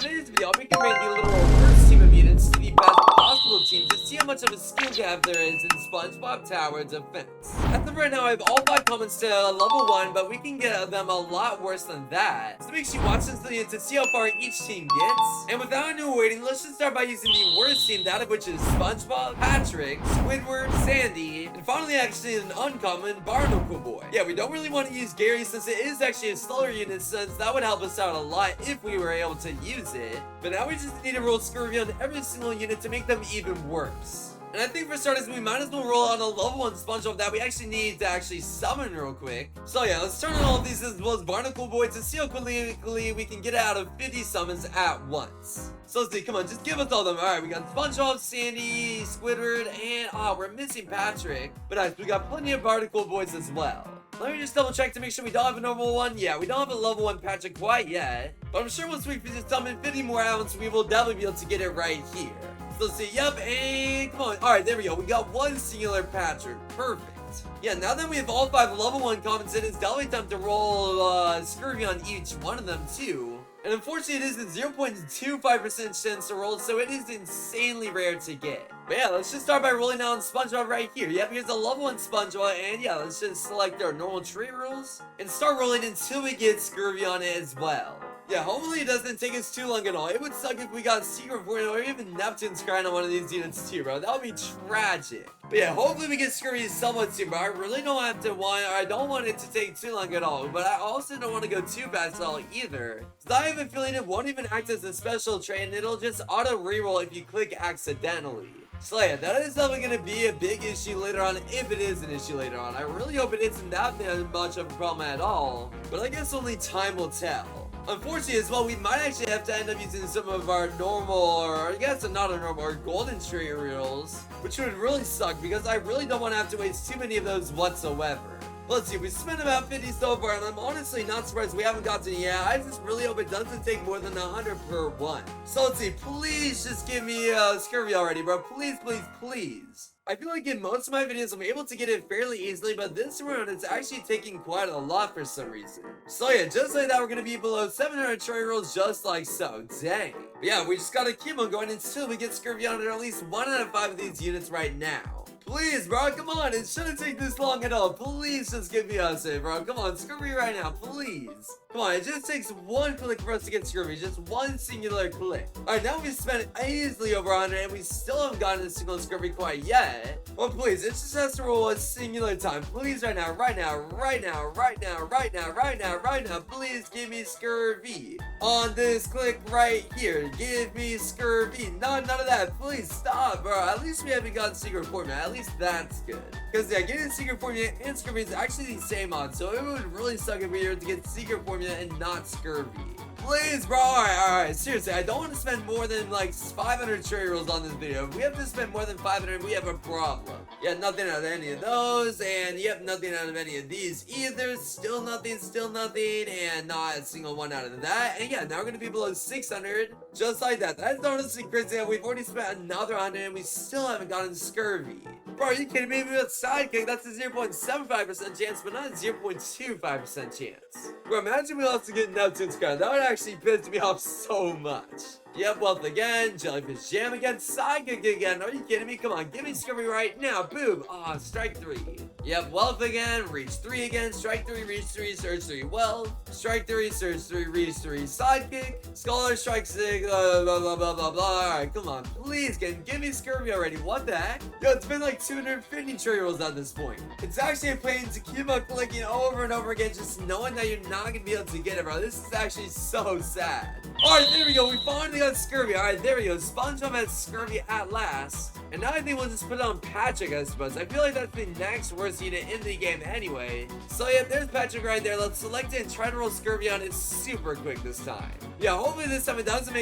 today's video, I'll be comparing the literal worst team of mutants to the best possible team to see how much of a skill gap there is in SpongeBob Tower Defense. As of right now, I have all 5 comments to level 1, but we can get them a lot worse than that. So make sure you watch this video to see how far each team gets. And without any waiting, let's just start by using the worst team, that of which is SpongeBob, Patrick, Squidward, Sandy, and finally actually an uncommon Barnacle Boy. Yeah, we don't really want to use Gary since it is actually a slower unit, since that would help us out a lot if we were able to use it. But now we just need to roll Scurvy on every single unit to make them even worse. And I think for starters, we might as well roll on a level 1 SpongeBob that we actually need to actually summon real quick. So yeah, let's turn on all of these as well as Barnacle Boy to see how quickly we can get out of 50 summons at once. So let's see, come on, just give us all them. Alright, we got SpongeBob, Sandy, Squidward, and we're missing Patrick. But guys, we got plenty of Barnacle Boys as well. Let me just double check to make sure we don't have a normal one. Yeah, we don't have a level 1 Patrick quite yet. But I'm sure once we summon 50 more items, we will definitely be able to get it right here. So let's see, yep, and come on. Alright, there we go. We got one singular Patrick. Perfect. Yeah, now that we have all 5 level 1 comments, it is definitely time to roll Scurvy on each one of them too. And unfortunately, it is a 0.25% chance to roll, so it is insanely rare to get. But yeah, let's just start by rolling down SpongeBob right here. Yep, here's a level 1 SpongeBob, and yeah, let's just select our normal tree rules and start rolling until we get Scurvy on it as well. Yeah, hopefully it doesn't take us too long at all. It would suck if we got Secret Point or even Neptune's crying on one of these units too, bro. That would be tragic. But yeah, hopefully we get Scurvy somewhat soon, bro. I really don't I don't want it to take too long at all. But I also don't want to go too fast at all either. So I have a feeling it won't even act as a special trait, and it'll just auto reroll if you click accidentally. So yeah, that is definitely going to be a big issue later on, if it is an issue later on. I really hope it isn't that much of a problem at all, but I guess only time will tell. Unfortunately as well, we might actually have to end up using some of our normal, or I guess not our normal, our golden tree reels, which would really suck because I really don't want to have to waste too many of those whatsoever. Let's see, we spent about 50 so far, and I'm honestly not surprised we haven't gotten it yet. I just really hope it doesn't take more than 100 per one. So let's see, please just give me Scurvy already, bro. Please, please, please. I feel like in most of my videos, I'm able to get it fairly easily, but this round, it's actually taking quite a lot for some reason. So yeah, just like that, we're gonna be below 700 tree rolls just like so. Dang. But yeah, we just gotta keep on going until we get Scurvy on at least 1 out of 5 of these units right now. Please, bro, come on, it shouldn't take this long at all. Please just give me us it, bro. Come on, Scurvy right now, please. Come on, it just takes 1 click for us to get Scurvy, just 1 singular click. Alright, now we've spent easily over 100 and we still haven't gotten a single Scurvy quite yet. Well, please, it just has to roll a singular time. Please, right now, right now, right now, right now, right now, right now, right now, please give me Scurvy. On this click right here, give me Scurvy. None of that, please stop, bro. At least we haven't gotten Secret Formula, at least that's good. Because yeah, getting Secret Formula and Scurvy is actually the same odds, so it would really suck if we were to get Secret Formula and not Scurvy. Please, bro. Alright, seriously, I don't want to spend more than like 500 tree rolls on this video. If we have to spend more than 500, we have a problem. Yeah, nothing out of any of those, and yep, nothing out of any of these either. Still nothing, and not a single one out of that. And yeah, now we're gonna be below 600, just like that. That's honestly crazy. We've already spent another 100, and we still haven't gotten Scurvy. Bro, are you kidding me? With Sidekick, that's a 0.75% chance, but not a 0.25% chance. Bro, imagine we also get Neptune's card. That would actually piss me off so much. Yep, Wealth again, Jellyfish Jam again, Sidekick again. Are you kidding me? Come on, give me Scurvy right now. Boom. Ah, strike 3. Yep, Wealth again, Reach 3 again, Strike 3, Reach 3, Search 3, Wealth. Strike 3, Search 3, Reach 3, Sidekick. Scholar, Strike 6, blah, blah, blah, blah, blah, blah. Alright, come on, please, give me Scurvy already. What the heck? Yo, it's been like 250 tree rolls at this point. It's actually a pain to keep on clicking over and over again, just knowing that you're not gonna be able to get it, bro. This is actually so sad. Alright, there we go. We finally got Scurvy. Alright, there we go. SpongeBob has Scurvy at last. And now I think we'll just put it on Patrick, I suppose. I feel like that's the next worst unit in the game anyway. So yeah, there's Patrick right there. Let's select it and try to roll Scurvy on it super quick this time. Yeah, hopefully this time it doesn't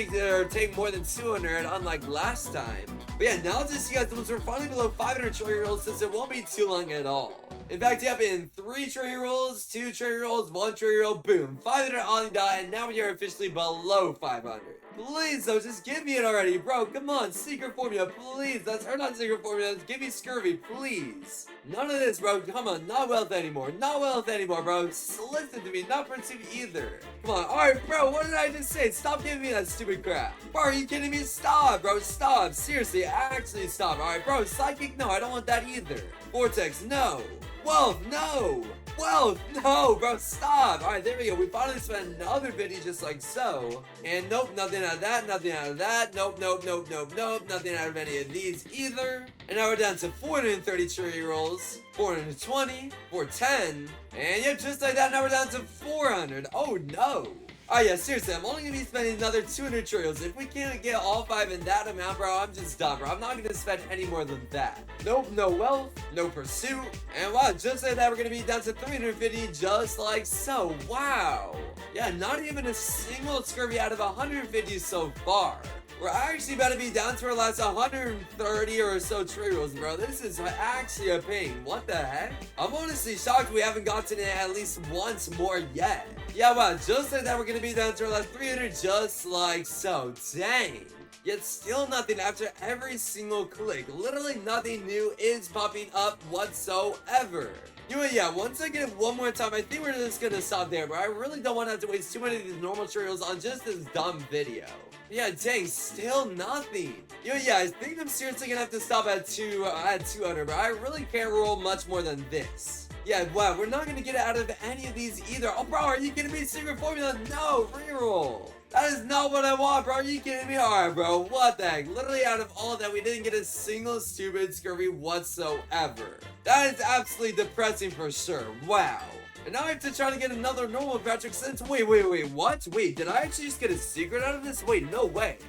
take more than 200, unlike last time. But yeah, now just you guys, once we're finally below 500 tree rolls, since it won't be too long at all. In fact, yep, in 3 trade rolls, 2 trade rolls, 1 trade roll, boom, 500 on the dot, and now we are officially below 500. Please, though, just give me it already, bro. Come on, secret formula, please. Or not secret formula. Give me Scurvy, please. None of this, bro. Come on, not wealth anymore. Not wealth anymore, bro. Just listen to me. Not pursuit either. Come on. All right, bro. What did I just say? Stop giving me that stupid crap. Bro, are you kidding me? Stop, bro. Stop. Seriously, actually stop. All right, bro. Psychic, no. I don't want that either. Vortex, no. Wealth, no. Wealth, no, bro, stop. All right, there we go. We finally spent another video just like so. And nope, nothing out of that, nothing out of that. Nope, nope, nope, nope, nope. Nothing out of any of these either. And now we're down to 430 tree rolls, 420, 410. And yep, just like that, now we're down to 400. Oh, no. Oh yeah, seriously, I'm only gonna be spending another 200 trillions. If we can't get all 5 in that amount, bro, I'm just done, bro. I'm not gonna spend any more than that. Nope, no wealth, no pursuit. And wow, just like that, we're gonna be down to 350 just like so. Wow. Yeah, not even a single Scurvy out of 150 so far. We're actually about to be down to our last 130 or so tree rolls, bro. This is actually a pain. What the heck? I'm honestly shocked we haven't gotten it at least once more yet. Yeah, wow, just like that, we're gonna be down to our last 300 just like so. Dang. Yet still nothing after every single click. Literally nothing new is popping up whatsoever. You know what, yeah, once I get it one more time, I think we're just gonna stop there, bro. I really don't want to have to waste too many of these normal tutorials on just this dumb video. Yeah, dang, still nothing. You know, yeah, I think I'm seriously gonna have to stop at 200, bro. I really can't roll much more than this. Yeah, wow, we're not gonna get it out of any of these either. Oh, bro, are you kidding me? Secret formula? No, reroll. That is not what I want, bro. Are you kidding me? Alright, bro, what the heck? Literally out of all of that, we didn't get a single stupid Scurvy whatsoever. That is absolutely depressing for sure. Wow. And now I have to try to get another normal Patrick since. Wait, what? Wait, did I actually just get a secret out of this? Wait, no way.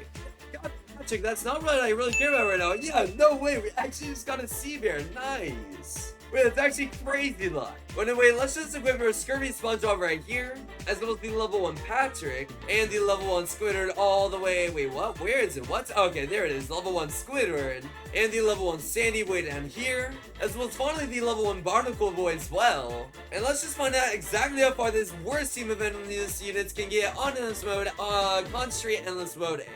God, Patrick, that's not what I really care about right now. Yeah, no way. We actually just got a sea bear. Nice. Wait, that's actually crazy luck. But anyway, let's just equip our Scurvy SpongeBob right here, as well as the level 1 Patrick, and the level 1 Squidward all the way. Wait, what? Where is it? What? Okay, there it is. Level 1 Squidward, and the level 1 Sandy way down here, as well as finally the level 1 Barnacle boy as well. And let's just find out exactly how far this worst team of endless units can get on endless mode, concentrate endless mode A.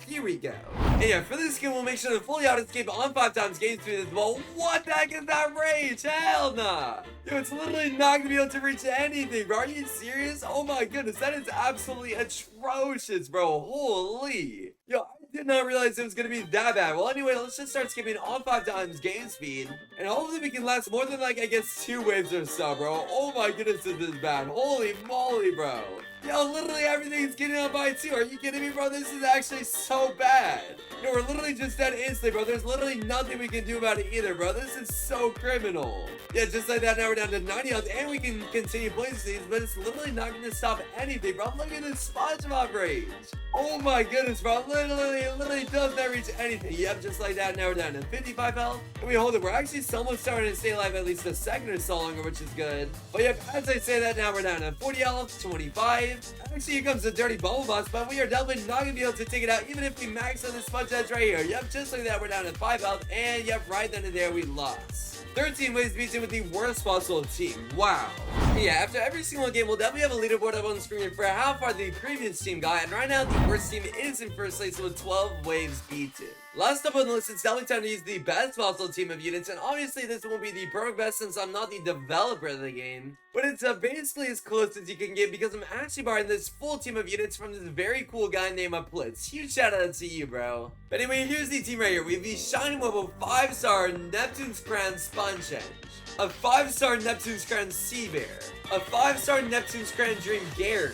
Here we go. And yeah, for this skin, we'll make sure to fully out-escape on 5 times game speed as well. What the heck is that range? Hell nah. Yo, it's literally not gonna be able to reach anything, bro. Are you serious? Oh my goodness, that is absolutely atrocious, bro. Holy. Yo, I did not realize it was gonna be that bad. Well, anyway, let's just start skipping on 5 times game speed. And hopefully we can last more than, like, I guess 2 waves or so, bro. Oh my goodness, this is bad. Holy moly, bro. Yo, literally everything's getting up by 2. Are you kidding me, bro? This is actually so bad. Yo, we're literally just dead instantly, bro. There's literally nothing we can do about it either, bro. This is so criminal. Yeah, just like that, now we're down to 90 health, and we can continue playing these, but it's literally not going to stop anything, bro. Look at this SpongeBob range. Oh my goodness, bro. Literally does not reach anything. Yep, just like that, now we're down to 55 health. And we hold it. We're actually almost starting to stay alive at least a second or so longer, which is good. But yep, as I say that, now we're down to 40 health, 25. Actually, here comes the dirty bubble boss, but we are definitely not going to be able to take it out, even if we max on this sponge edge right here. Yep, just like that, we're down to 5 health, and yep, right then and there, we lost. 13 ways beats it with the worst possible team. Wow. Yeah, after every single game, we'll definitely have a leaderboard up on the screen for how far the previous team got, and right now, the worst team is in first place with 12 waves beaten. Last up on the list, it's definitely time to use the best possible team of units, and obviously this won't be the perfect best since I'm not the developer of the game, but it's basically as close as you can get because I'm actually borrowing this full team of units from this very cool guy named Blitz. Huge shout out to you, bro. But anyway, here's the team right here. We have the Shiny Mobile 5-star Neptune's Crown Spongehenge, a 5-star Neptune's Crown Sea Bear, a 5-star Neptune's Crown Dream Gary,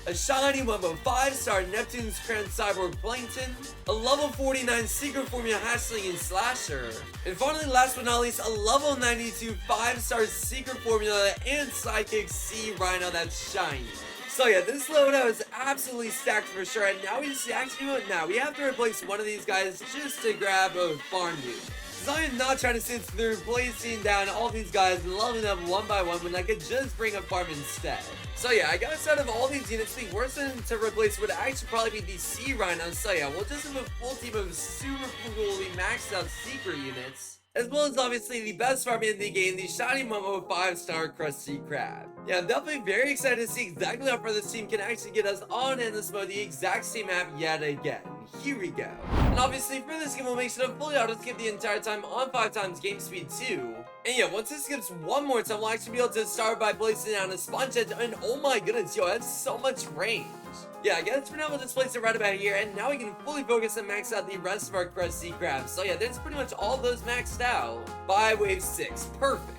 a shiny Wumbo 5-star Neptune's Crown Cyborg Plankton, a level 49 Secret Formula Slinging Slasher, and finally, last but not least, a level 92 5-star Secret Formula and Sidekick Sea Rhino that's shiny. So yeah, this loadout is absolutely stacked for sure, and now we just actually, now we have to replace one of these guys just to grab a farm dude. Because I am not trying to sit through placing down all these guys and leveling them one by one when I could just bring a farm instead. So yeah, I guess out of all these units, the worst thing to replace would actually probably be the Sea Rhino. So yeah, we'll just have a full team of super coolly maxed out secret units. as well as obviously the best farm in the game, the shiny Momo 5-star Krusty Krab. Yeah, I'm definitely very excited to see exactly how far this team can actually get us on Endless Mode, the exact same map yet again. Here we go. And obviously for this game, we'll make sure to fully auto skip the entire time on 5x game speed too. And yeah, once it skips one more time, we'll actually be able to start by placing down a spongehenge, and oh my goodness, yo, that's so much range. Yeah, I guess for now we'll just place it right about here, and now we can fully focus and max out the rest of our Krusty Krabs. So yeah, there's pretty much all those maxed out by wave 6. Perfect.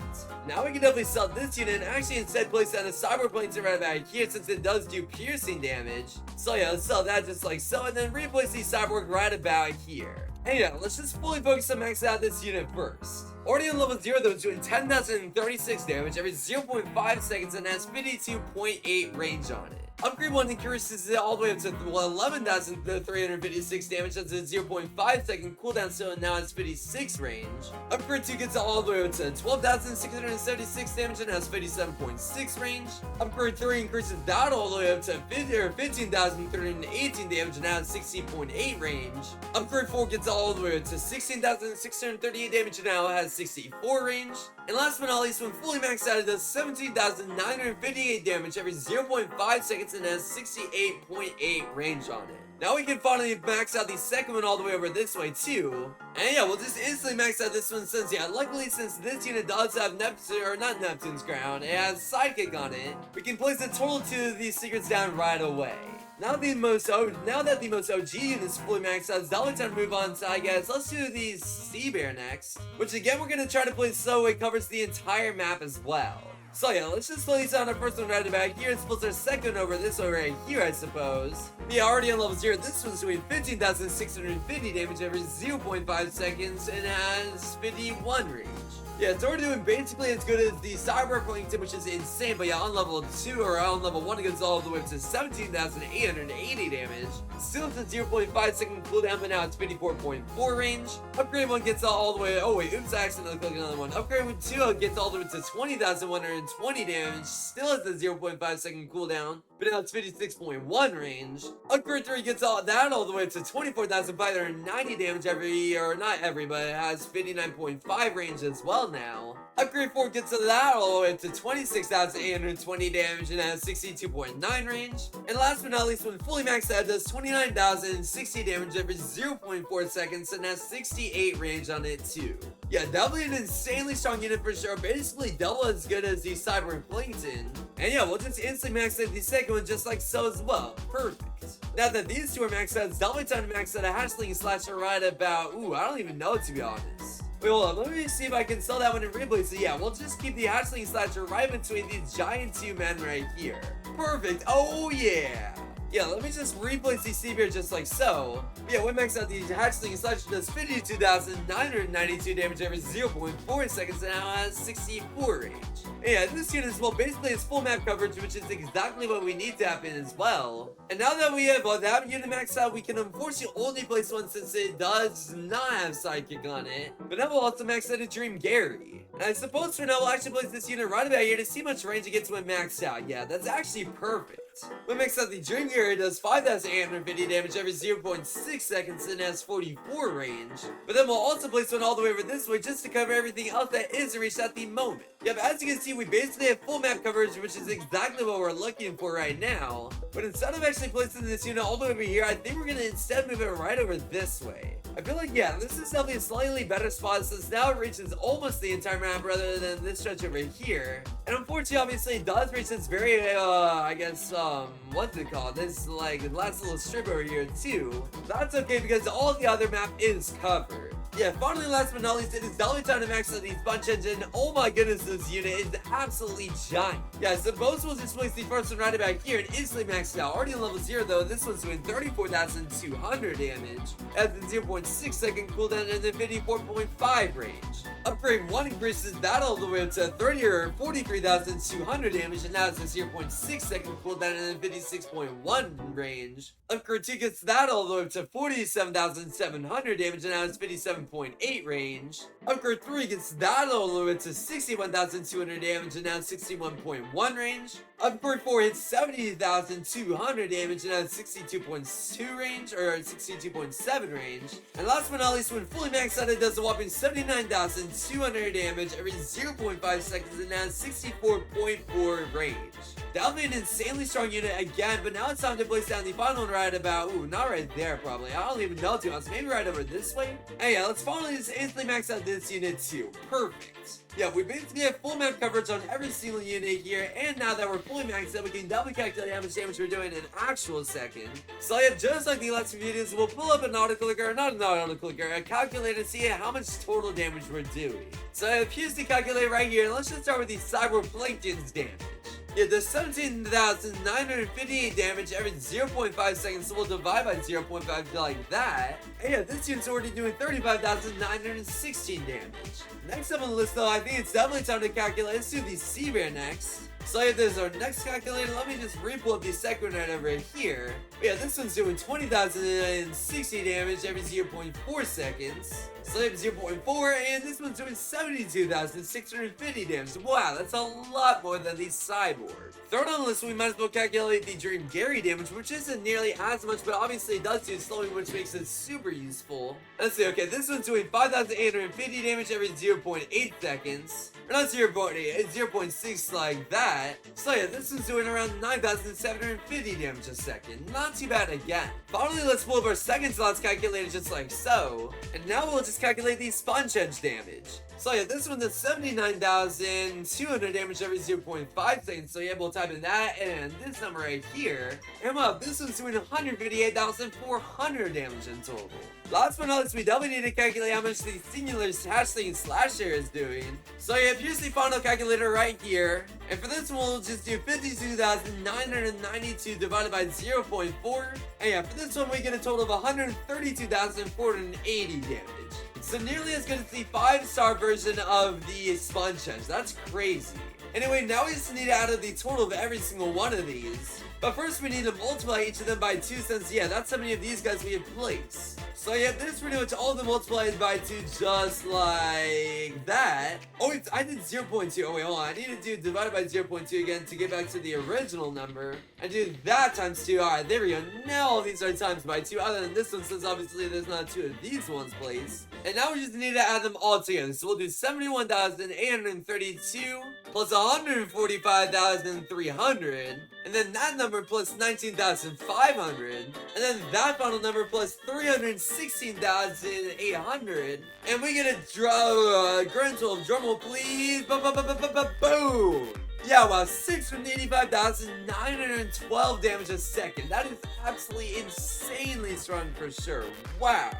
Now we can definitely sell this unit and actually instead place down a cyborg plankton right about here since it does do piercing damage. So yeah, let's sell that just like so, and then replace the cyborg right about here. And yeah, let's just fully focus and max out this unit first. Already on level 0 though, it's doing 10,036 damage every 0.5 seconds and has 52.8 range on it. Upgrade 1 increases it all the way up to 11,356 damage. That's a 0.5 second cooldown, so it now has 56 range. Upgrade 2 gets it all the way up to 12,676 damage and has 57.6 range. Upgrade 3 increases that all the way up to 15,318 damage and now has 16.8 range. Upgrade 4 gets it all the way up to 16,638 damage and now has 64 range. And last but not least, when fully maxed out, it does 17,958 damage every 0.5 seconds and has 68.8 range on it. Now we can finally max out the second one all the way over this way too. And yeah, we'll just instantly max out this one since, yeah, luckily since this unit does have Neptune, or not Neptune's crown, it has Sidekick on it, we can place a total 2 of these secrets down right away. Now that the most OG unit is fully maxed out, it's definitely time to move on to, I guess, let's do the Sea Bear next. Which again, we're going to try to play so it covers the entire map as well. So yeah, let's just place on our first one right about here and split our second over this one right here, I suppose. Yeah, already on level 0, this one's doing 15,650 damage every 0.5 seconds and has 51 range. Yeah, it's already doing basically as good as the cyborg plankton, which is insane, but yeah, on level 2 or on level 1 it goes all the way up to 17,880 damage. Still has a 0.5 second cooldown, but now it's 54.4 range. Upgrade 1 gets all the way, oh wait, oops, I accidentally clicked another one. Upgrade 2 gets all the way to 20,120 damage, still has a 0.5 second cooldown, but now it's 56.1 range. Upgrade 3 gets all the way to 24,590 damage every, or not every, but it has 59.5 range as well now. Upgrade 4 gets that all the way to 26,820 damage and has 62.9 range. And last but not least, when fully maxed out, it does 29,060 damage every 0.4 seconds and has 68 range on it too. Yeah, definitely an insanely strong unit for sure, basically double as good as the cyborg plankton. And yeah, we'll just instantly max out the second one just like so as well. Perfect. Now that these two are maxed out, it's definitely time to max out a hatchling slasher right about, ooh, I don't even know to be honest. Wait, hold on, let me see if I can sell that one in replace. So yeah, we'll just keep the hatchling slasher right between these giant 2 men right here. Perfect, oh yeah. Yeah, let me just replace the sea bear just like so. Yeah, when maxed out the hatchling slasher does 52,992 damage every 0.4 seconds and now has 64 range. Yeah, this unit as well basically has full map coverage, which is exactly what we need to happen as well. And now that we have that unit maxed out, we can unfortunately only place one since it does not have Sidekick on it. But now we'll also max out a Dream Gary. And I suppose for now we'll actually place this unit right about here to see how much range it gets when maxed out. Yeah, that's actually perfect. When maxed out, the Dream Gary does 5,850 damage every 0.6 seconds and has 44 range. But then we'll also place one all the way over this way just to cover everything else that is reached at the moment. Yep, as you can see, we basically have full map coverage, which is exactly what we're looking for right now. But instead of actually placing this unit all the way over here, I think we're going to instead move it right over this way. I feel like, yeah, this is definitely a slightly better spot since now it reaches almost the entire map rather than this stretch over here. And unfortunately, obviously, it does reach this very, I guess, what's it called? This, like, last little strip over here, too. That's okay because all the other map is covered. Yeah, finally, last but not least, it is definitely time to max out the spongehenge, and oh my goodness, this unit is absolutely giant. Yeah, I suppose we'll just place the first one right about here and instantly max it out. Already on level 0, though, this one's doing 34,200 damage, has a 0.6 second cooldown, and then 54.5 range. Upgrade 1 increases that all the way up to 43,200 damage, and now it's a 0.6 second cooldown, and then 56.1 range. Upgrade 2 gets that all the way up to 47,700 damage, and now it's 57.8 range. Upgrade 3 gets that all the way to 61,200 damage and now 61.1 range. Up for 4 hits 70,200 damage and has 62.2 range, or 62.7 range. And last but not least, when fully maxed out, it does a whopping 79,200 damage every 0.5 seconds and has 64.4 range. Definitely an insanely strong unit again, but now it's time to place down the final one right about, not right there probably. I don't even know, to be honest. Maybe right over this way? Hey, yeah, let's finally just instantly max out this unit too. Perfect. Yeah, we basically have full map coverage on every single unit here, and now that we're fully maxed out, we can double calculate how much damage we're doing in actual second. So yeah, just like the last few videos, we'll pull up an auto clicker, not an auto clicker, a calculator to see how much total damage we're doing. So here's the calculator right here, and let's just start with the cyborg plankton's damage. Yeah, the 17,958 damage every 0.5 seconds, so we'll divide by 0.5 like that. And yeah, this unit's already doing 35,916 damage. Next up on the list though, I think it's definitely time to calculate. Let's do the sea bear next. So yeah, there's our next calculator. Let me just re-pull up the second one right over here. But yeah, this one's doing 20,060 damage every 0.4 seconds. So yeah, 0.4, and this one's doing 72,650 damage. Wow, that's a lot more than the cyborg. Third on the list, we might as well calculate the Dream Gary damage, which isn't nearly as much, but obviously it does do slowing, which makes it super useful. Let's see, okay, this one's doing 5,850 damage every 0.8 seconds. Or not 0.8, it's 0.6 like that. So yeah, this one's doing around 9,750 damage a second. Not too bad again. Finally, let's pull up our second to last calculator just like so. And now we'll just calculate the spongehenge damage. So yeah, this one's at 79,200 damage every 0.5 seconds. So yeah, we'll type in that and this number right here. And wow, this one's doing 158,400 damage in total. Last but not least, we definitely need to calculate how much the singular slinging slasher is doing. So yeah, here's the final calculator right here. And for this one, we'll just do 52,992 divided by 0.4. And yeah, for this one, we get a total of 132,480 damage. So nearly as good as the 5-star version of the spongehenge. That's crazy. Anyway, now we just need to add up the total of every single one of these. But first we need to multiply each of them by 2 since, yeah, that's how many of these guys we have placed. So yeah, this pretty much all of them multiplied by 2 just like that. Oh, I did 0.2. Oh wait, hold on. I need to do divided by 0.2 again to get back to the original number. I do that times 2. Alright, there we go. Now all these are times by 2, other than this one, since obviously there's not 2 of these ones placed. And now we just need to add them all together. So we'll do 71,832 plus 145,300. And then that number plus 19,500. And then that final number plus 316,800. And we get a grand total of drumroll, please. Boom! Yeah, wow, 685,912 damage a second. That is absolutely insanely strong for sure. Wow.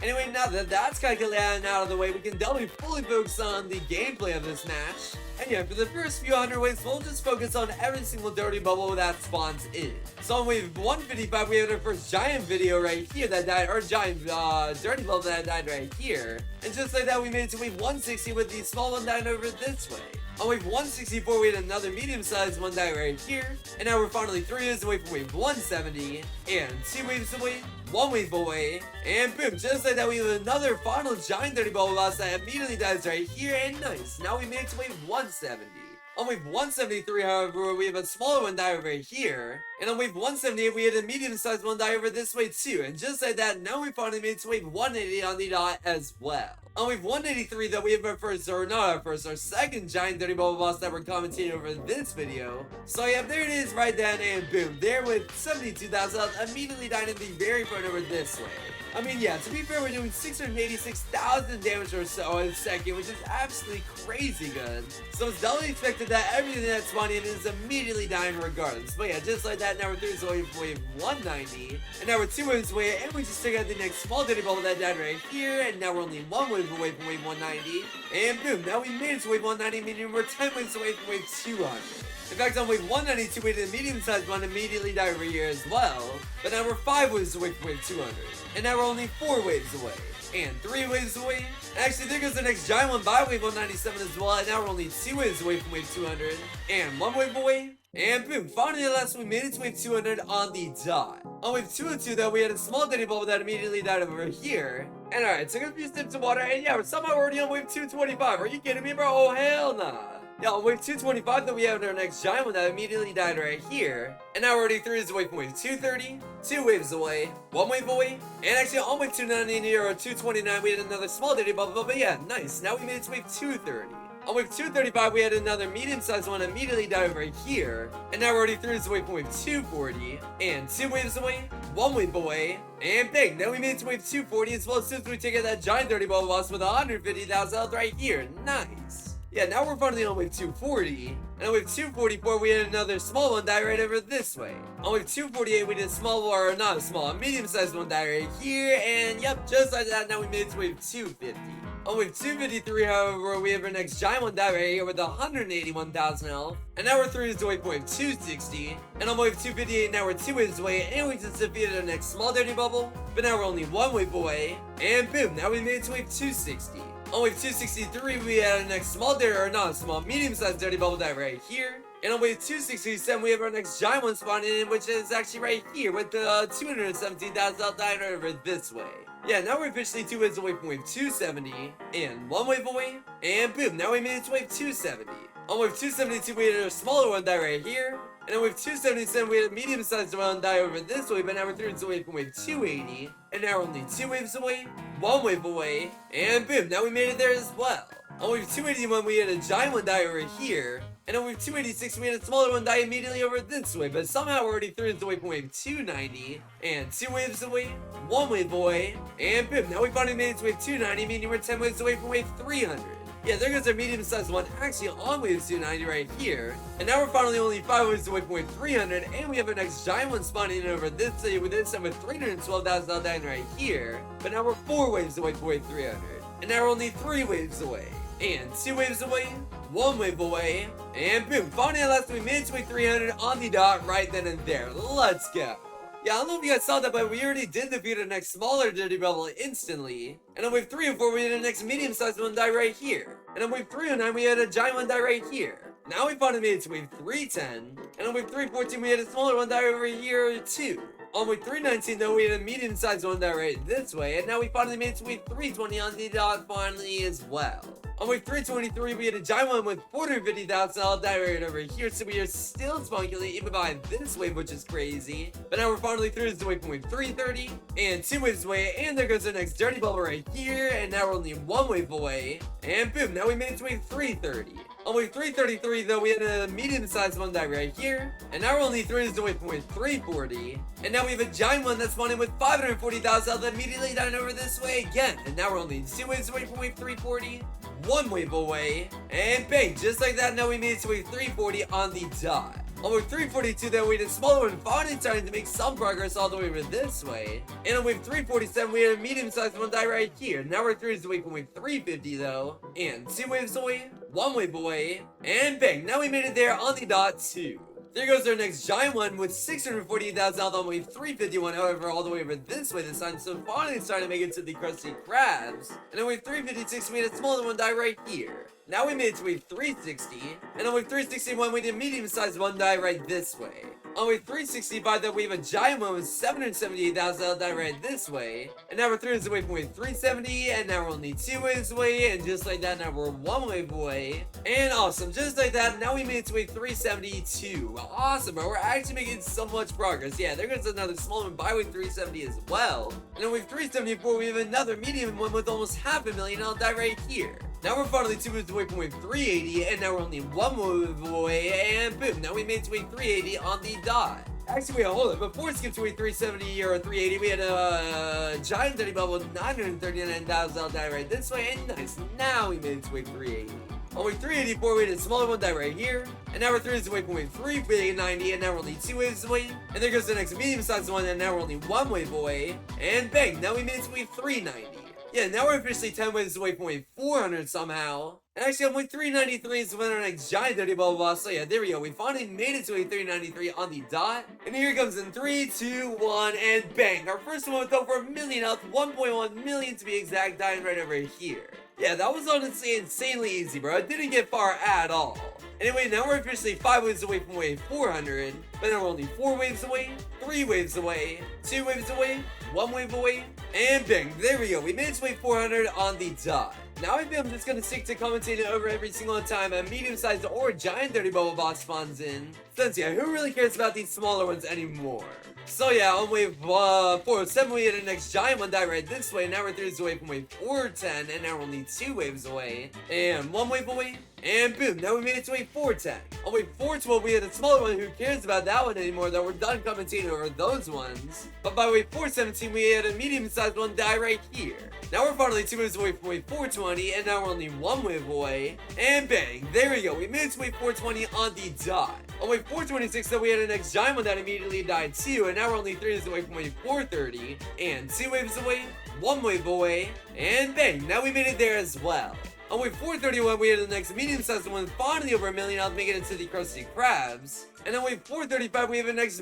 Anyway, now that that's calculated out of the way, we can definitely fully focus on the gameplay of this match. And yeah, for the first few 100 waves, we'll just focus on every single dirty bubble that spawns in. So on wave 155, we have our first giant video right here that died, or giant dirty bubble that died right here. And just like that, we made it to wave 160 with the small one dying over this way. On wave 164, we had another medium-sized one die right here. And now we're finally 3 waves away from wave 170. And 2 waves away, 1 wave away. And boom, just like that, we have another final giant dirty bubble boss that immediately dies right here. And nice, now we made it to wave 170. On wave 173, however, we have a smaller one die over here. And on wave 178, we had a medium-sized one die over this way too. And just like that, now we finally made it to wave 180 on the dot as well. On wave 183, though, we have our first, or not our first, our second giant dirty bubble boss that we're commentating over this video. So yeah, there it is right down, and boom, there with 72,000 health, immediately dying in the very front over this way. I mean, yeah, to be fair, we're doing 686,000 damage or so a second, which is absolutely crazy good. So it's definitely expected that everything that's spawning in is immediately dying regardless. But yeah, just like that, now we're 3 waves away from wave 190. And now we're 2 waves away, and we just took out the next small dirty bubble that died right here. And now we're only 1 wave away from wave 190. And boom, now we made it to wave 190, meaning we're 10 waves away from wave 200. In fact, on wave 192, we did a medium-sized one immediately die over here as well. But now we're 5 waves away from wave 200. And now we're only 4 waves away. And 3 waves away. And actually, there goes the next giant one by wave 197 as well. And now we're only 2 waves away from wave 200. And 1 wave away. And boom, finally at last, we made it to wave 200 on the dot. On wave 202, though, we had a small dirty bubble that immediately died over here. And alright, took a few sips of water. And yeah, we're somehow already on wave 225. Are you kidding me, bro? Oh, hell nah. Yeah, on wave 225, then we have our next giant one that immediately died right here. And now we're already through this wave from wave 230, 2 waves away, 1 wave away, and actually on wave 290 here, or 229, we had another small dirty bubble, but yeah, nice. Now we made it to wave 230. On wave 235, we had another medium-sized one immediately die over here. And now we're already through this wave from wave 240. And 2 waves away, 1 wave away, and bang! Now we made it to wave 240 as well as soon as we take out that giant dirty bubble boss with 150,000 health right here. Nice! Yeah, now we're finally on wave 240. And on wave 244, we had another small one die right over this way. On wave 248, we did a small, or not a small, a medium-sized one die right here. And yep, just like that, now we made it to wave 250. On wave 253, however, we have our next giant one die right here with 181,000 health. And now we're through to wave 260. And on wave 258, now we're 2 waves away, and we just defeated our next small dirty bubble. But now we're only 1 wave away. And boom, now we made it to wave 260. On wave 263, we had our next small dirty, or not small, medium-sized dirty bubble die right here. And on wave 267, we have our next giant one spawning in, which is actually right here with 217,000 health dying right over this way. Yeah, now we're officially 2 waves away from wave 270, and 1 wave away, and boom, now we made it to wave 270. On wave 272, we had a smaller one die right here, and on wave 277, we had a medium-sized one die over this way, but now we're through to wave from wave 280, and now we're only 2 waves away, 1 wave away, and boom, now we made it there as well. On wave 281, we had a giant one die over here, and on wave 286, we had a smaller one die immediately over this way, but somehow we're already through to wave from wave 290, and 2 waves away, 1 wave away, and boom, now we finally made it to wave 290, meaning we're 10 waves away from wave 300. Yeah, there goes our medium-sized one actually on wave 290 right here. And now we're finally only 5 waves away from wave 300, and we have our next giant one spawning in over this way with this time with 312,000 dying right here. But now we're 4 waves away from wave 300. And now we're only 3 waves away. And 2 waves away, 1 wave away, and boom, finally at last we made it to wave 300 on the dot right then and there. Let's go. Yeah, I don't know if you guys saw that, but we already did defeat our next smaller dirty bubble instantly. And on wave 304, we had a next medium-sized one die right here. And on wave 309, we had a giant one die right here. Now we finally made it to wave 310. And on wave 314, we had a smaller one die over here too. On wave 319, though, we had a medium-sized one die right this way. And now we finally made it to wave 320 on the dot finally as well. On wave 323, we had a giant one with 450,000 health die right over here, so we are still spunkily even by this wave, which is crazy. But now we're finally through this wave from wave 330, and 2 waves away, and there goes our next dirty bubble right here, and now we're only 1 wave away, and boom, now we made it to wave 330. On wave 333, though, we had a medium-sized one die right here, and now we're only 3 waves away from wave 340, and now we have a giant one that's spawning with 540,000 health immediately down over this way again, and now we're only 2 waves away from wave 340, 1 wave away, and bang, just like that, now we made it to wave 340 on the dot. On wave 342, then we had a smaller one finally starting to make some progress all the way over this way. And on wave 347, we had a medium-sized one die right here. Now we're 3 waves away from wave 350 though, and 2 waves away, 1 wave away, and bang, now we made it there on the dot too. There goes our next giant one with 648,000 health on wave 351, however, all the way over this way this time, so finally starting to make it to the Krusty Krabs. And on wave 356, we had a smaller one die right here. Now we made it to wave 360, and on wave 361, we did a medium-sized one die right this way. On wave 365, though, we have a giant one with 778,000 health die right this way. And now we're 3 waves away from wave 370, and now we're only 2 waves away, and just like that, now we're 1 wave away. And awesome, just like that, now we made it to wave 372. Awesome, bro, we're actually making so much progress. Yeah, there goes another small one by wave 370 as well. And on wave 374, we have another medium one with almost 500,000 health die right here. Now we're finally 2 waves away from wave 380, and now we're only 1 wave away, and boom, now we made it to wave 380 on the dot. Actually, wait, hold on. Before we skip to wave 370 or 380, we had a giant dirty bubble with 939,000 health die right this way, and nice. Now we made it to wave 380. On wave 384, we had a smaller one die right here, and now we're 3 waves away from wave 390, and now we're only 2 waves away. And there goes the next medium-sized one, and now we're only 1 wave away, and bang, now we made it to wave 390. Yeah, now we're officially 10 waves away from wave 400 somehow. And actually, on wave 393 is when our next giant dirty bubble boss. So yeah, there we go. We finally made it to wave 393 on the dot. And here it comes in 3, 2, 1, and bang! Our first one with over 1 million health, 1.1 million to be exact, dying right over here. Yeah, that was honestly insanely easy, bro. It didn't get far at all. Anyway, now we're officially 5 waves away from wave 400, but now we're only 4 waves away, 3 waves away, 2 waves away, 1 wave away, and bang, there we go. We made it to wave 400 on the dot. now I think I'm just gonna stick to commentating over every single time a medium-sized or giant dirty bubble boss spawns in. Since yeah, who really cares about these smaller ones anymore? So yeah, on wave 407 we had the next giant one die right this way. Now we're 3 waves away from wave 410, and now we're only 2 waves away. And 1 wave away, and boom, now we made it to wave 410. On wave 412 we had a smaller one. Who cares about that one anymore, though? We're done commentating over those ones. But by wave 417 we had a medium-sized one die right here. Now we're finally 2 waves away from wave 420, and now we're only 1 wave away. And bang, there we go, we made it to wave 420 on the dot. On wave 426 though we had the next giant one that immediately died too, and now we're only 3 waves away from wave 430, and 2 waves away, 1 wave away, and bang, now we made it there as well. On wave 431 we had the next medium-sized one finally over 1 million health, making it to the Krusty Krabs. And on wave 435 we have the next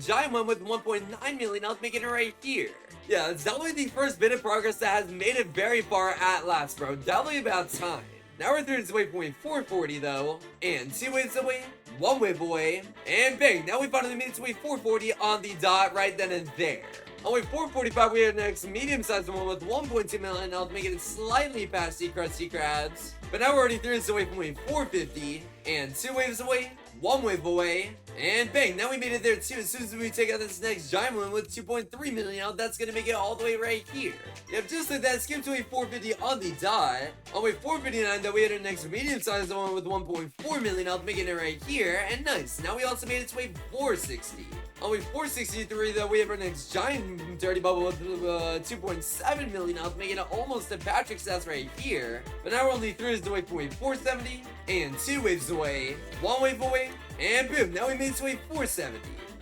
giant one with 1.9 million health, making it right here. Yeah, it's definitely the first bit of progress that has made it very far at last, bro. Definitely about time. Now we're 3 waves away from wave 440 though, and 2 waves away, 1 wave away, and bang, now we finally made it to wave 440 on the dot right then and there. On wave 445 we have the next medium-sized one with 1.2 million health, making it slightly past the Krusty Krabs. But now we're already 3 waves away from wave 450, and 2 waves away, 1 wave away, and bang, now we made it there too. As soon as we take out this next giant one with 2.3 million health, that's gonna make it all the way right here. Yep, just like that, skip to wave 450 on the dot. On wave 459 though we had our next medium-sized one with 1.4 million health, making it right here, and nice. Now we also made it to wave 460. On wave 463 though we have our next giant dirty bubble with 2.7 million health, making it almost to Patrick's house right here. But now we're only 3 waves away from wave 470, and 2 waves away, 1 wave away, and boom, now we made it to wave 470.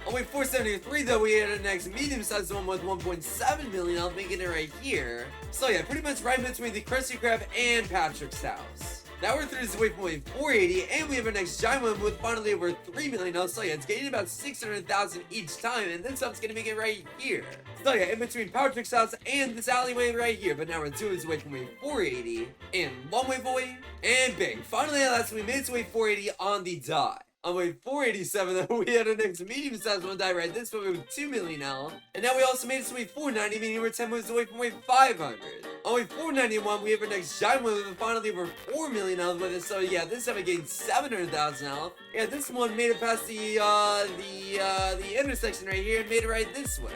On wave 473 though we had our next medium-sized one with 1.7 million health, making it right here. So yeah, pretty much right between the Krusty Krab and Patrick's house. Now we're 3 waves away from wave 480, and we have our next giant one with finally over 3 million health. So yeah, it's getting about 600,000 each time, and this stuff's gonna make it right here. So yeah, in between Patrick's house and this alleyway right here. But now we're 2 waves away from wave 480, and 1 wave away, and bang, finally at last we made it to wave 480 on the dot. On wave 487, we had our next medium-sized one die right this way with 2 million health. And now we also made it to wave 490, meaning we're 10 moves away from wave 500. On wave 491, we have our next giant one with finally over 4 million health with it. So yeah, this time we gained 700,000 health. Yeah, this one made it past the intersection right here and made it right this way.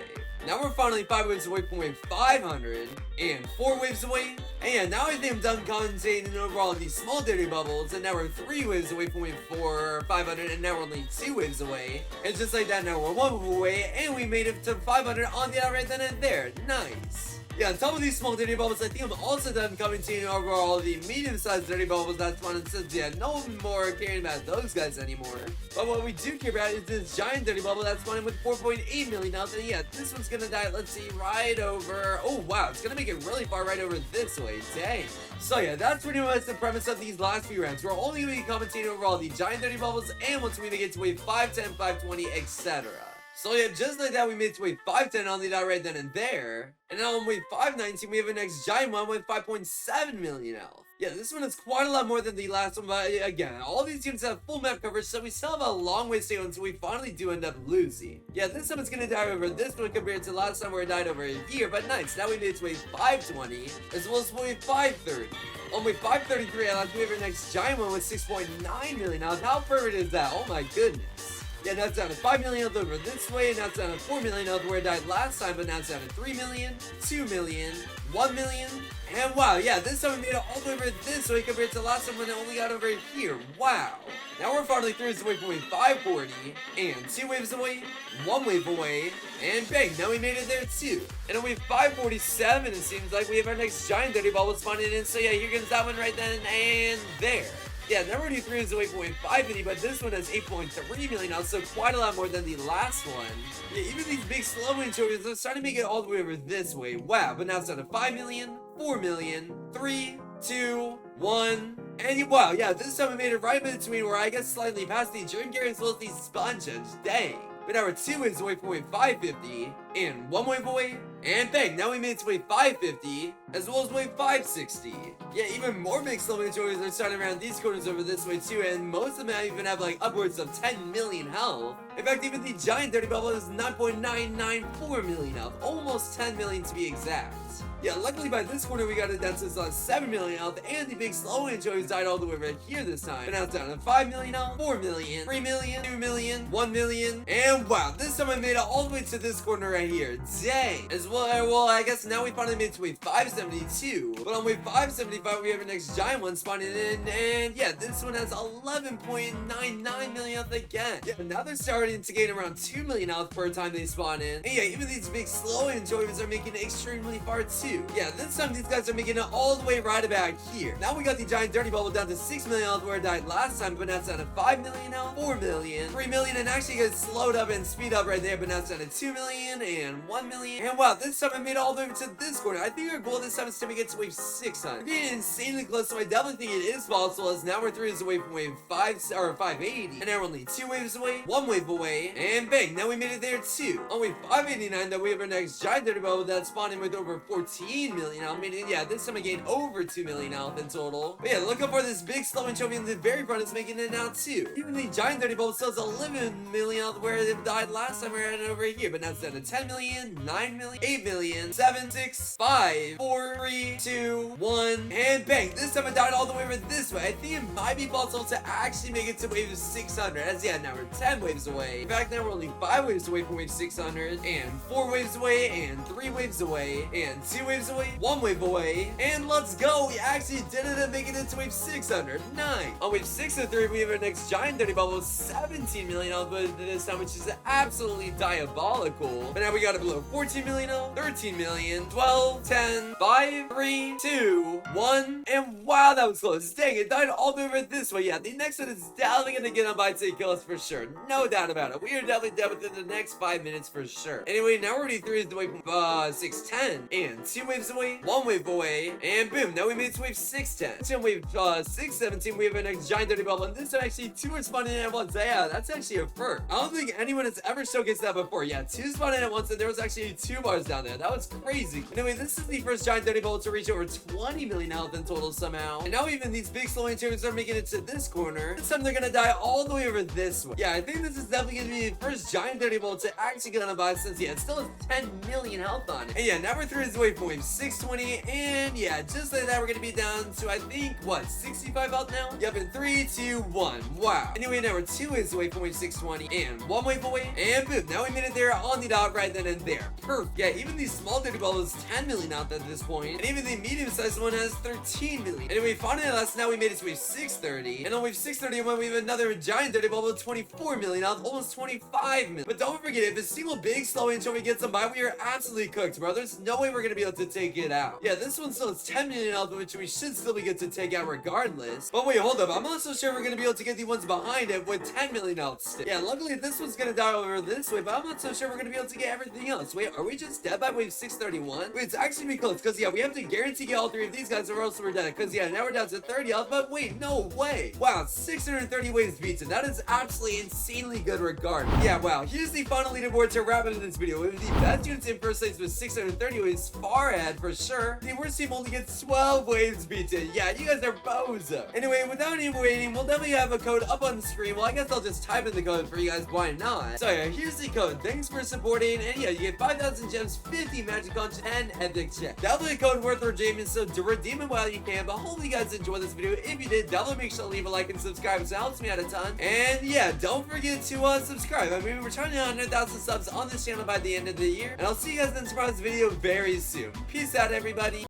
Now we're finally 5 waves away from wave 500, and 4 waves away. And yeah, now I think I'm done commentating over all of these small dirty bubbles, and now we're 3 waves away from wave 500, and now we're only 2 waves away. And just like that, now we're 1 wave away, and we made it to 500 on the outright then and there. Nice. Yeah, on top of these small dirty bubbles, I think I'm also done commentating over all the medium-sized dirty bubbles that's fun, and since yeah, no more caring about those guys anymore. But what we do care about is this giant dirty bubble that's spawning with 4.8 million health, and yeah, this one's gonna die, let's see, right over, oh wow, it's gonna make it really far right over this way, dang. So yeah, that's pretty much the premise of these last few rounds. We're only gonna be commentating over all the giant dirty bubbles, and once we make it to wave 510, 520, etc. So yeah, just like that, we made it to wave 510 on the dot right then and there. And now on wave 519, we have a next giant one with 5.7 million health. Yeah, this one is quite a lot more than the last one, but again, all these units have full map coverage, so we still have a long way to go until we finally do end up losing. Yeah, this time it's gonna die over this one compared to last time where it died over here, but nice, now we made it to wave 520, as well as wave 530. On wave 533, at last we have our next giant one with 6.9 million health. How perfect is that? Oh my goodness. Yeah, now it's down to 5 million health over this way, now it's down to 4 million health where it died last time, but now it's down to 3 million, 2 million, 1 million, and wow, yeah, this time we made it all the way over this way compared to last time when it only got over here. Wow. Now we're finally 3 waves away from wave 540, and 2 waves away, 1 wave away, and bang, now we made it there too. And on wave 547, it seems like we have our next giant dirty bubble spawning in, so yeah, here comes that one right then and there. Yeah, now we're only 3 waves away from wave 550, but this one has 8.3 million now, so quite a lot more than the last one. Yeah, even these big slow moving tokens are starting to make it all the way over this way. Wow, but now it's down to 5 million, 4 million, 3, 2, 1, and wow, yeah, this time we made it right in between where I guess slightly past the Dream Gear as well as the spongehenge. Dang. But now we're 2 waves away from wave 550, and 1 wave away, and bang, now we made it to wave 550, as well as wave 560. Yeah, even more big slow majors are starting around these corners over this way too, and most of them even have like upwards of 10 million health. In fact, even the giant dirty bubble is 9.994 million health, almost 10 million to be exact. Yeah, luckily by this corner we got it down to 7 million health, and the big slow enjoys died all the way right here this time. But now it's down to 5 million health, 4 million, 3 million, 2 million, 1 million, and wow, this time I made it all the way to this corner right here. Dang. As well, I guess now we finally made it to wave 572. But on wave 575 we have our next giant one spawning in, and yeah, this one has 11.99 million health again. Yeah, now they're starting to gain around 2 million health per time they spawn in. And yeah, even these big slow enjoyments are making it extremely far too. Yeah, this time these guys are making it all the way right about here. Now we got the giant dirty bubble down to 6 million health where it died last time, but now it's down to 5 million health, 4 million, 3 million, and actually gets slowed up and speed up right there, but now it's down to 2 million and 1 million. And wow, this time I made it all the way to this corner. I think our goal this time is to make it to wave 600. We're getting insanely close, so I definitely think it is possible, as now we're 3 waves away from wave 580, and now we're only 2 waves away, 1 wave away, and bang, now we made it there too. On wave 589, though, we have our next giant dirty bubble that's spawning with over 14 million health. Meaning, yeah, this time I gained over 2 million health in total. But yeah, look up for this big slow anchovy in the very front is making it now too. Even the giant dirty bubble still has 11 million health where it died last time we were at it over here. But now it's down to 10 million, 9 million, 8 million, 7, 6, 5, 4, 3, 2, 1, and bang. This time it died all the way over this way. I think it might be possible to actually make it to wave 600. As yeah, now we're 10 waves away. In fact, now we're only 5 waves away from wave 600, and 4 waves away, and 3 waves away, and 2 waves away, 1 wave away, and let's go. We actually did it and making it to wave 600. Nice. On wave 603, we have our next giant dirty bubble with 17 million health, but this time, which is absolutely diabolical. But now we got it below 14 million health, 13 million, 12, 10, 5, 3, 2, 1, and wow, that was close. Dang, it died all the way over this way. Yeah, the next one is definitely gonna get on by to kill us for sure. No doubt about it. We are definitely dead within the next 5 minutes for sure. Anyway, now we're already 3 waves away from 610, and 2 waves away, 1 wave away, and boom, now we made it to wave 610. So wave 617, we have our next giant dirty bubble, and this time actually 2 are spawning in at once. Yeah, that's actually a first. I don't think anyone has ever showcased that before. Yeah, 2 spawning in at once, and there was actually 2 bars down there. That was crazy. Anyway, this is the first giant dirty bubble to reach over 20 million health in total somehow. And now even these big slow enchantments are making it to this corner. This time they're gonna die all the way over this way. Yeah, I think this is definitely gonna be the first giant dirty bubble to actually get on a buy, since yeah, it still has 10 million health on it. And yeah, now we're 3 away from wave 620, and yeah, just like that, we're gonna be down to, I think, what, 65 health now? Yep, in 3, 2, 1. Wow. Anyway, now we're 2 waves away from wave 620, and 1 wave away, and boom, now we made it there on the dot right then and there. Perfect. Yeah, even these small dirty bubbles 10 million health at this point, and even the medium-sized one has 13 million. Anyway, finally, now we made it to wave 630, and on wave 631, we have another giant dirty bubble with 24 million health, almost 25 million. But don't forget, if a single big slow anchovy gets them by, we are absolutely cooked, bro. There's no way we're gonna be able to take it out. Yeah, this one still has 10 million health, which we should still be good to take out regardless. But wait, hold up. I'm not so sure we're gonna be able to get the ones behind it with 10 million health still. Yeah, luckily this one's gonna die over this way, but I'm not so sure we're gonna be able to get everything else. Wait, are we just dead by wave 631? Wait, it's actually be close, because yeah, we have to guarantee get all 3 of these guys or else we're dead. Because yeah, now we're down to 30 health, but wait, no way. Wow, 630 waves beaten. That is absolutely insanely good regardless. Yeah, wow. Here's the final leaderboard to wrap up this video. We have the best units in first place with 630 waves, far ahead for sure. The worst team only gets 12 waves beaten. Yeah, you guys are bozo. Anyway, without any waiting, we'll definitely have a code up on the screen. Well, I guess I'll just type in the code for you guys. Why not? So yeah, here's the code. Thanks for supporting, and yeah, you get 5,000 gems, 50 magic conch, and epic check. Definitely a code worth redeeming, so to redeem it while you can. But hopefully you guys enjoyed this video. If you did, definitely make sure to leave a like and subscribe. It helps me out a ton. And yeah, don't forget to subscribe. I mean, we're trying to hit 100,000 subs on this channel by the end of the year. And I'll see you guys in the surprise video very soon. Peace out, everybody.